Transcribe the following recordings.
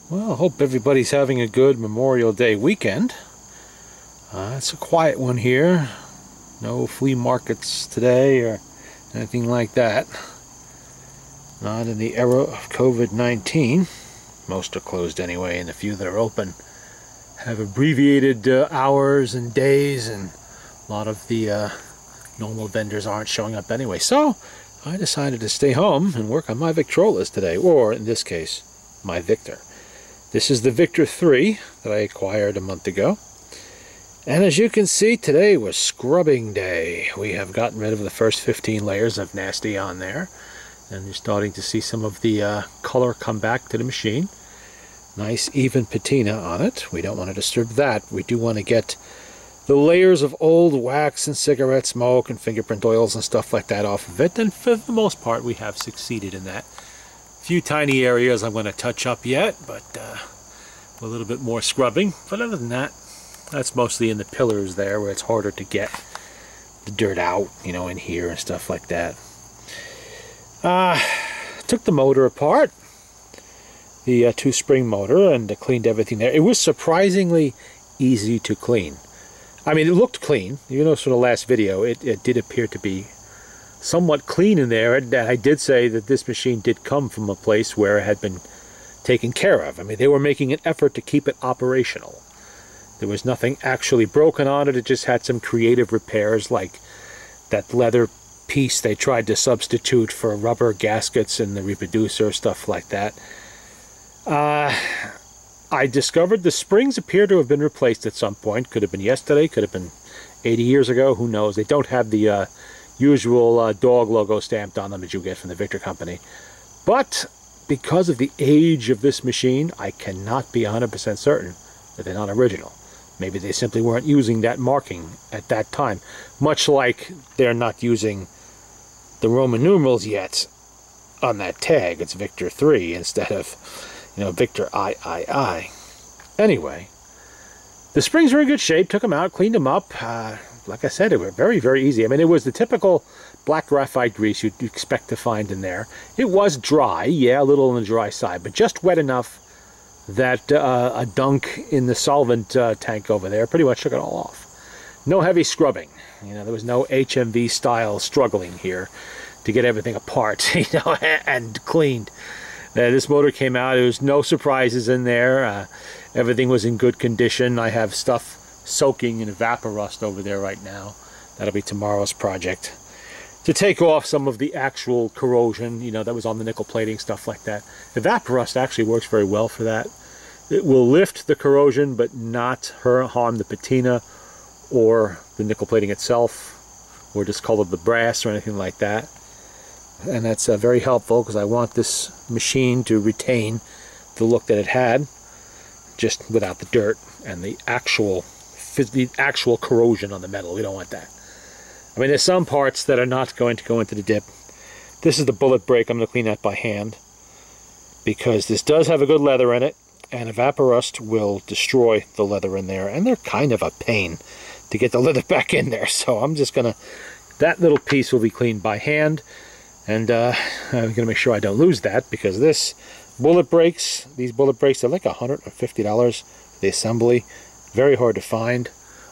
Well, I hope everybody's having a good Memorial Day weekend. It's a quiet one here. No flea markets today or anything like that. Not in the era of COVID-19. Most are closed anyway, and the few that are open have abbreviated hours and days, and a lot of the normal vendors aren't showing up anyway. So I decided to stay home and work on my Victrolas today, or in this case, my Victor. This is the Victor 3 that I acquired a month ago. And as you can see, today was scrubbing day. We have gotten rid of the first 15 layers of nasty on there. And you're starting to see some of the color come back to the machine. Nice even patina on it. We don't want to disturb that. We do want to get the layers of old wax and cigarette smoke and fingerprint oils and stuff like that off of it. And for the most part, we have succeeded in that. Few tiny areas I'm going to touch up yet, but a little bit more scrubbing. But other than that, that's mostly in the pillars there where it's harder to get the dirt out, you know, in here and stuff like that. Took the motor apart, the two-spring motor, and cleaned everything there. It was surprisingly easy to clean. I mean, it looked clean. You notice from the last video, it did appear to be somewhat clean in there, and I did say that this machine did come from a place where it had been taken care of. I mean, they were making an effort to keep it operational. There was nothing actually broken on it. It just had some creative repairs, like that leather piece they tried to substitute for rubber gaskets in the reproducer, stuff like that. I discovered the springs appear to have been replaced at some point. Could have been yesterday, could have been 80 years ago, who knows. They don't have the usual dog logo stamped on them that you get from the Victor company. But because of the age of this machine, I cannot be 100% certain that they're not original. Maybe they simply weren't using that marking at that time. Much like they're not using the Roman numerals yet on that tag. It's Victor 3 instead of, you know, Victor III. Anyway, the springs were in good shape. Took them out, cleaned them up. Like I said, they were very, very easy. I mean, it was the typical black graphite grease you'd expect to find in there. It was dry, yeah, a little on the dry side, but just wet enough that a dunk in the solvent tank over there pretty much took it all off. No heavy scrubbing. You know, there was no HMV style struggling here to get everything apart, you know, and cleaned. This motor came out. There was no surprises in there. Everything was in good condition. I have stuff soaking in evaporust over there right now. That'll be tomorrow's project, to take off some of the actual corrosion, you know, that was on the nickel plating, stuff like that. Evaporust actually works very well for that. It will lift the corrosion but not harm the patina or the nickel plating itself, or discolor the brass or anything like that. And that's very helpful, because I want this machine to retain the look that it had, just without the dirt and the actual corrosion on the metal. We don't want that. I mean, there's some parts that are not going to go into the dip. This is the bullet brake. I'm going to clean that by hand, because this does have a good leather in it, and evaporust will destroy the leather in there, and they're kind of a pain to get the leather back in there. So I'm just going to, that little piece will be cleaned by hand, and I'm going to make sure I don't lose that, because this bullet brakes, these bullet brakes, they're like $150 for the assembly. Very hard to find.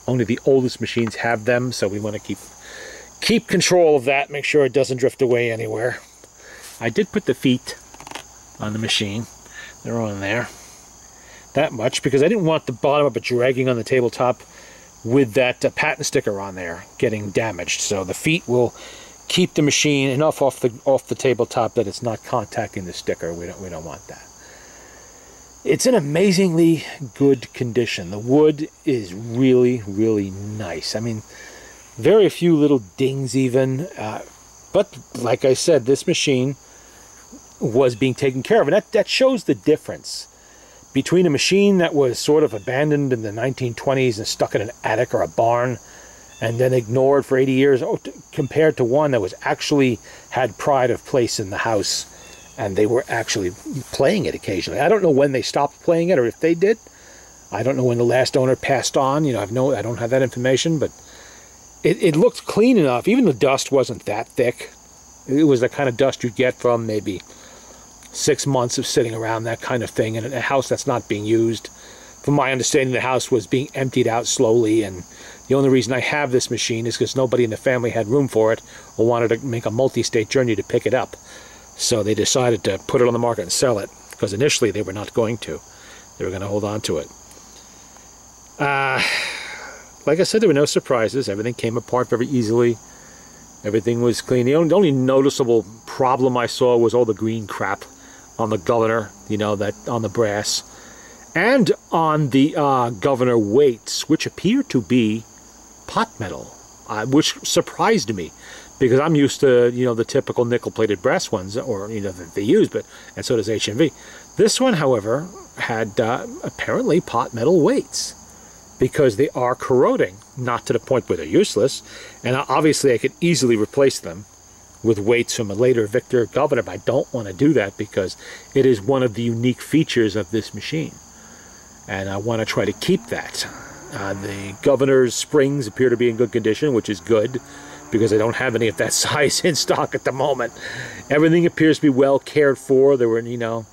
Only the oldest machines have them, so we want to keep control of that, make sure it doesn't drift away anywhere. I did put the feet on the machine. They're on there. That much, because I didn't want the bottom of it dragging on the tabletop with that patent sticker on there getting damaged. So the feet will keep the machine enough off the tabletop that it's not contacting the sticker. We don't want that. It's in amazingly good condition. The wood is really, really nice. I mean, very few little dings even. But like I said, this machine was being taken care of. And that shows the difference between a machine that was sort of abandoned in the 1920s and stuck in an attic or a barn and then ignored for 80 years, compared to one that was actually had pride of place in the house, and they were actually playing it occasionally. I don't know when they stopped playing it, or if they did. I don't know when the last owner passed on. You know, I don't have that information, but it looked clean enough. Even the dust wasn't that thick. It was the kind of dust you'd get from maybe 6 months of sitting around, that kind of thing, in a house that's not being used. From my understanding, the house was being emptied out slowly, and the only reason I have this machine is because nobody in the family had room for it or wanted to make a multi-state journey to pick it up. So they decided to put it on the market and sell it, because initially they were not going to. They were going to hold on to it. Like I said, there were no surprises. Everything came apart very easily. Everything was clean. The only noticeable problem I saw was all the green crap on the governor, you know, that on the brass, and on the governor weights, which appear to be pot metal, which surprised me, because I'm used to, you know, the typical nickel-plated brass ones, or, you know, that they use, but, and so does HMV. This one, however, had apparently pot metal weights, because they are corroding, not to the point where they're useless, and obviously I could easily replace them with weights from a later Victor Governor, but I don't want to do that because it is one of the unique features of this machine, and I want to try to keep that. The Governor's springs appear to be in good condition, which is good, because I don't have any of that size in stock at the moment. Everything appears to be well cared for. There were, you know,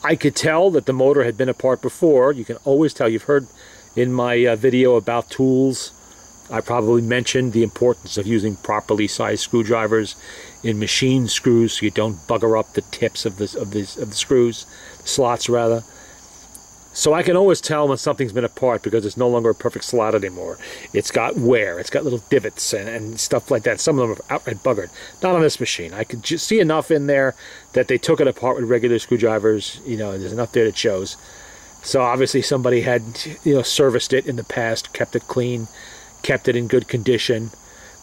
I could tell that the motor had been apart before. You can always tell. You've heard in my video about tools, I probably mentioned the importance of using properly sized screwdrivers in machine screws, so you don't bugger up the tips of the screws, slots rather. So I can always tell when something's been apart, because it's no longer a perfect slot anymore. It's got wear, it's got little divots and stuff like that. Some of them are outright buggered. Not on this machine. I could just see enough in there that they took it apart with regular screwdrivers. You know, there's enough there that shows. So obviously somebody had, you know, serviced it in the past, kept it clean, kept it in good condition.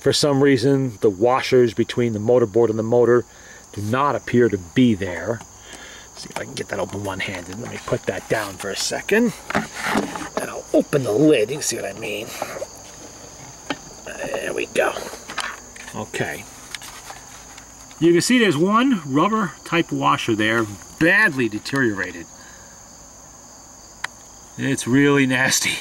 For some reason, the washers between the motor board and the motor do not appear to be there. See if I can get that open one-handed. Let me put that down for a second, and I'll open the lid. You can see what I mean. There we go. Okay. You can see there's one rubber type washer there, badly deteriorated. It's really nasty.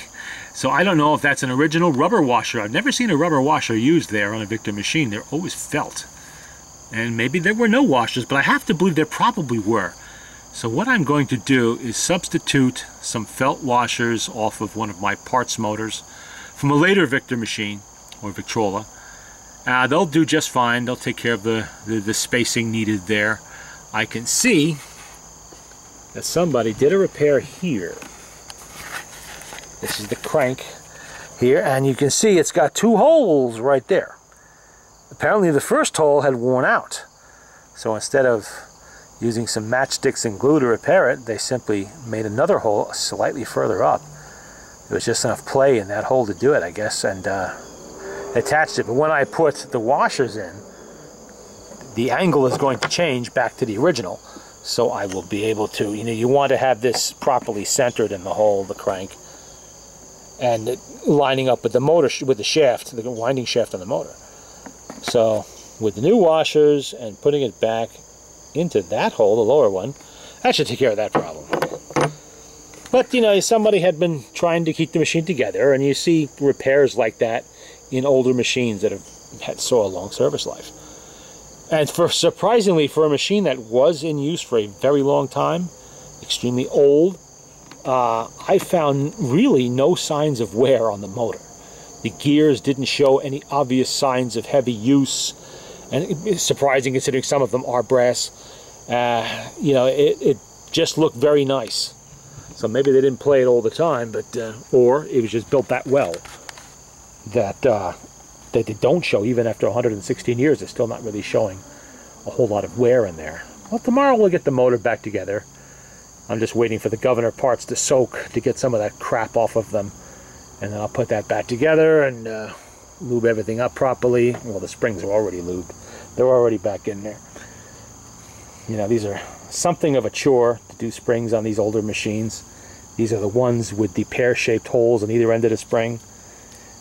So I don't know if that's an original rubber washer. I've never seen a rubber washer used there on a Victor machine. They're always felt. And maybe there were no washers, but I have to believe there probably were. So what I'm going to do is substitute some felt washers off of one of my parts motors from a later Victor machine, or Victrola. They'll do just fine. They'll take care of the spacing needed there. I can see that somebody did a repair here. This is the crank here, and you can see it's got 2 holes right there. Apparently the first hole had worn out. So instead of using some matchsticks and glue to repair it, they simply made another hole slightly further up. There was just enough play in that hole to do it, I guess, and attached it. But when I put the washers in, the angle is going to change back to the original. So I will be able to, you know, you want to have this properly centered in the hole, the crank, and lining up with the motor, with the shaft, the winding shaft on the motor. So with the new washers and putting it back into that hole, the lower one, that should take care of that problem. But, you know, somebody had been trying to keep the machine together, and you see repairs like that in older machines that have had so a long service life. And surprisingly, for a machine that was in use for a very long time, extremely old, I found really no signs of wear on the motor. The gears didn't show any obvious signs of heavy use, and it's surprising considering some of them are brass. You know, it just looked very nice. So maybe they didn't play it all the time, but or it was just built that well that that they don't show, even after 116 years. It's still not really showing a whole lot of wear in there. Well, tomorrow we'll get the motor back together. I'm just waiting for the governor parts to soak to get some of that crap off of them, and then I'll put that back together and lube everything up properly. Well, the springs are already lubed. They're already back in there. You know, these are something of a chore to do springs on these older machines. These are the ones with the pear-shaped holes on either end of the spring,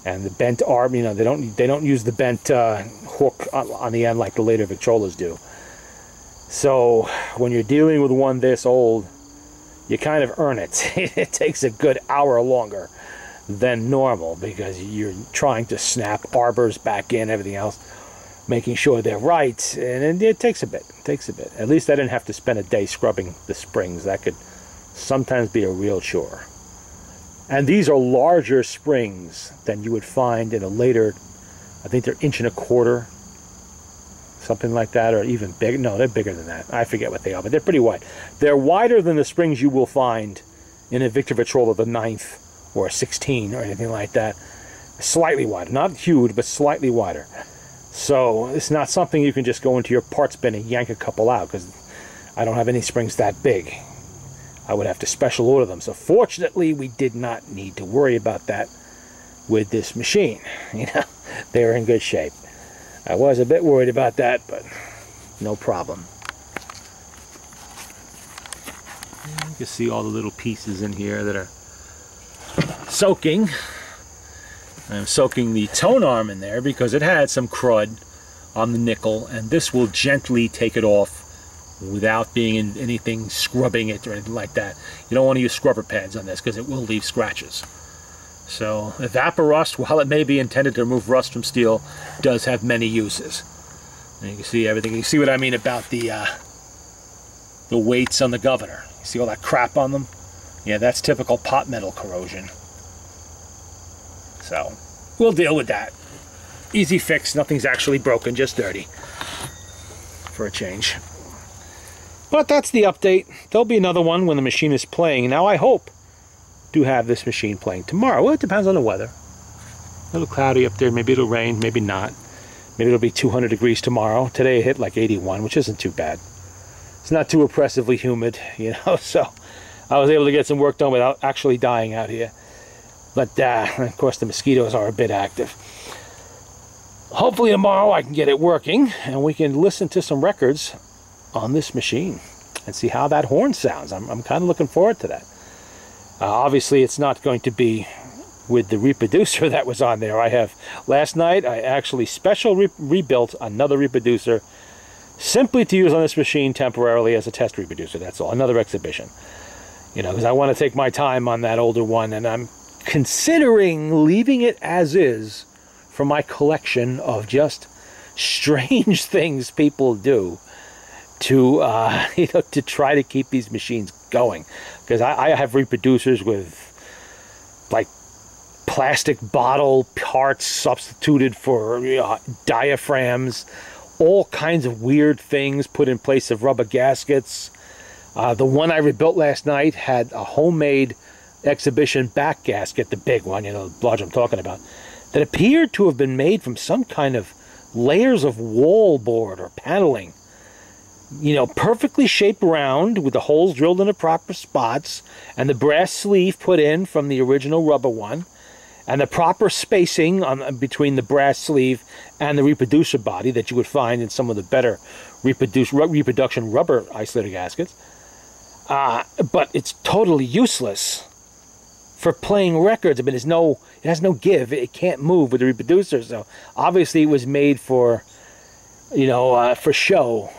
and the bent arm. You know, they don't use the bent hook on the end like the later Victrolas do. So when you're dealing with one this old, you kind of earn it. It takes a good hour longer than normal because you're trying to snap arbors back in, everything else. making sure they're right, and it takes a bit. It takes a bit. At least I didn't have to spend a day scrubbing the springs. That could sometimes be a real chore. And these are larger springs than you would find in a later, I think they're 1.25 inches, something like that, or even bigger. No, they're bigger than that. I forget what they are, but they're pretty wide. They're wider than the springs you will find in a Victor Victrola of the 9th or a 16 or anything like that. Slightly wider. Not huge, but slightly wider. So it's not something you can just go into your parts bin and yank a couple out, because I don't have any springs that big. I would have to special order them. So fortunately, we did not need to worry about that with this machine. You know, they're in good shape. I was a bit worried about that, but no problem. You can see all the little pieces in here that are soaking. I'm soaking the tone arm in there because it had some crud on the nickel, and this will gently take it off without being in anything scrubbing it or anything like that. You don't want to use scrubber pads on this because it will leave scratches. So evaporust, while it may be intended to remove rust from steel, does have many uses. And you can see everything. You see what I mean about the weights on the governor. You see all that crap on them? Yeah, that's typical pot metal corrosion. So we'll deal with that. Easy fix. Nothing's actually broken, just dirty for a change. But that's the update. There'll be another one when the machine is playing. Now I hope to have this machine playing tomorrow. Well, it depends on the weather. A little cloudy up there. Maybe it'll rain, maybe not. Maybe it'll be 200 degrees tomorrow. Today it hit like 81, which isn't too bad. It's not too oppressively humid, you know, so I was able to get some work done without actually dying out here. But of course the mosquitoes are a bit active. Hopefully tomorrow I can get it working and we can listen to some records on this machine and see how that horn sounds. I'm kind of looking forward to that. Obviously it's not going to be with the reproducer that was on there. Last night I actually rebuilt another reproducer simply to use on this machine temporarily as a test reproducer. That's all. Another exhibition. You know, because I want to take my time on that older one, and I'm considering leaving it as is for my collection of just strange things people do to you know, to try to keep these machines going. Because I have reproducers with like plastic bottle parts substituted for diaphragms, all kinds of weird things put in place of rubber gaskets. The one I rebuilt last night had a homemade exhibition back gasket, the big one, you know, the large I'm talking about, that appeared to have been made from some kind of layers of wall board or paneling. You know, perfectly shaped round with the holes drilled in the proper spots and the brass sleeve put in from the original rubber one, and the proper spacing between the brass sleeve and the reproducer body that you would find in some of the better reproduction rubber isolator gaskets. But it's totally useless for playing records. I mean, it has no give. It can't move with the reproducer. So obviously it was made for, you know, for show,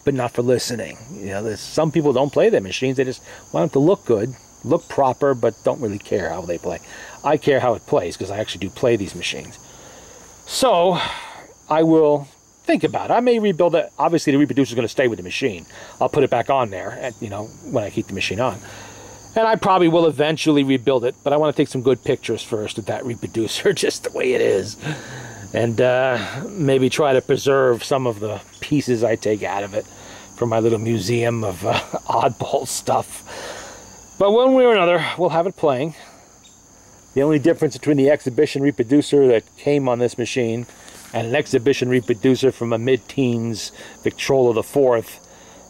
but not for listening. You know, some people don't play their machines. They just want them to look good, look proper, but don't really care how they play. I care how it plays because I actually do play these machines. So I will think about it. I may rebuild it. Obviously, the reproducer is going to stay with the machine. I'll put it back on there, you know, when I keep the machine on. And I probably will eventually rebuild it, but I want to take some good pictures first of that reproducer, just the way it is. And maybe try to preserve some of the pieces I take out of it for my little museum of oddball stuff. But one way or another, we'll have it playing. The only difference between the exhibition reproducer that came on this machine and an exhibition reproducer from a mid-teens Victrola the 4th,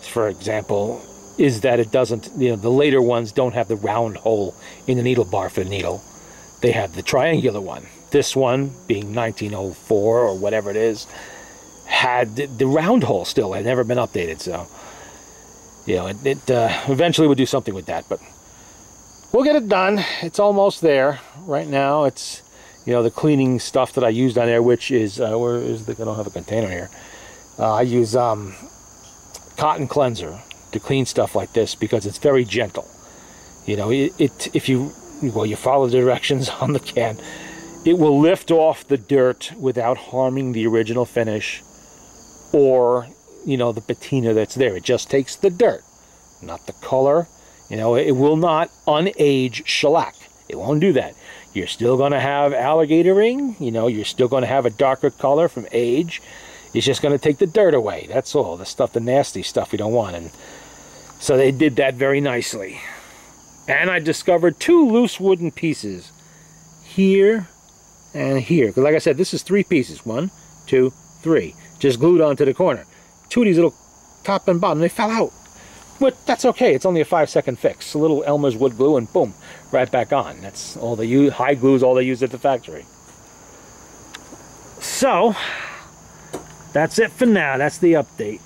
for example, is that it doesn't, you know, the later ones don't have the round hole in the needle bar for the needle. They have the triangular one. This one, being 1904 or whatever it is, had the round hole still. It had never been updated, so, you know, it eventually would do something with that, but we'll get it done. It's almost there. Right now, it's, you know, the cleaning stuff that I used on there, which is, where is the, I don't have a container here. I use cotton cleanser to clean stuff like this because it's very gentle. You know, if you follow the directions on the can, it will lift off the dirt without harming the original finish or, you know, the patina that's there. It just takes the dirt, not the color. You know, it will not unage shellac. It won't do that. You're still going to have alligator ring. You know, you're still going to have a darker color from age. It's just going to take the dirt away. That's all. The stuff, the nasty stuff we don't want. And so they did that very nicely. And I discovered 2 loose wooden pieces here and here. Because like I said, this is 3 pieces. 1, 2, 3. Just glued onto the corner. 2 of these little top and bottom, they fell out. But that's okay. It's only a 5-second fix. A little Elmer's wood glue and boom, right back on. That's all they use. High glue is all they use at the factory. So, that's it for now. That's the update.